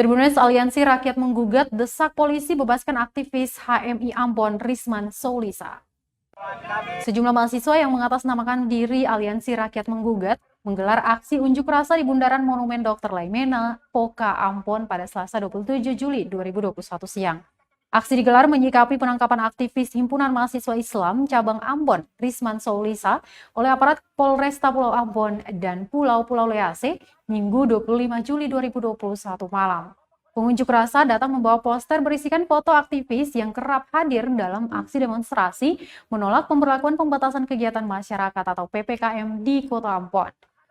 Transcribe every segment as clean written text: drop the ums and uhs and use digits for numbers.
Tribuners Aliansi Rakyat Menggugat desak polisi bebaskan aktivis HMI Ambon Risman Soulisa. Sejumlah mahasiswa yang mengatasnamakan diri Aliansi Rakyat Menggugat menggelar aksi unjuk rasa di bundaran Monumen Dr. Laimena, Poka, Ambon pada Selasa 27 Juli 2021 siang. Aksi digelar menyikapi penangkapan aktivis Himpunan Mahasiswa Islam Cabang Ambon, Risman Soulisa, oleh aparat Polresta Pulau Ambon dan Pulau-Pulau Lease, Minggu 25 Juli 2021 malam. Pengunjuk rasa datang membawa poster berisikan foto aktivis yang kerap hadir dalam aksi demonstrasi menolak pemberlakuan pembatasan kegiatan masyarakat atau PPKM di Kota Ambon.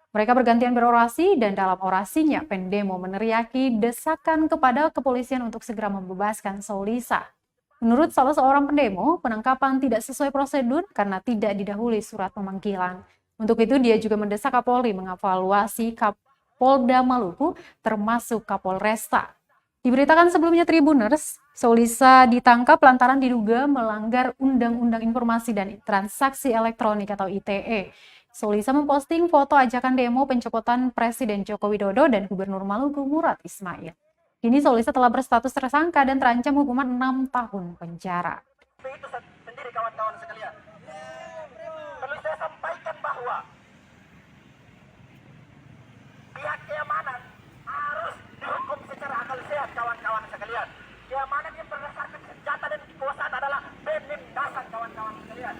Mereka bergantian berorasi dan dalam orasinya pendemo meneriaki desakan kepada kepolisian untuk segera membebaskan Soulisa. Menurut salah seorang pendemo, penangkapan tidak sesuai prosedur karena tidak didahului surat pemanggilan. Untuk itu dia juga mendesak Kapolri mengevaluasi Kapolda Maluku termasuk Kapolresta. Diberitakan sebelumnya Tribuners, Soulisa ditangkap lantaran diduga melanggar Undang-Undang Informasi dan Transaksi Elektronik atau ITE. Soulisa memposting foto ajakan demo pencopotan Presiden Joko Widodo dan Gubernur Maluku Murad Ismail. Kini Soulisa telah berstatus tersangka dan terancam hukuman 6 tahun penjara. Itu sendiri kawan-kawan sekalian. Perlu saya sampaikan bahwa pihak keamanan harus dihukum secara akal sehat kawan-kawan sekalian. Keamanan yang berdasarkan senjata dan kekuasaan adalah penindasan kawan-kawan sekalian.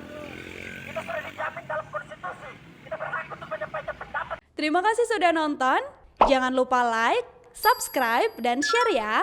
Itu sudah dijamin dalam konstitusi. Kita berhak untuk menyampaikan pendapat. Terima kasih sudah nonton. Jangan lupa like, subscribe, dan share ya.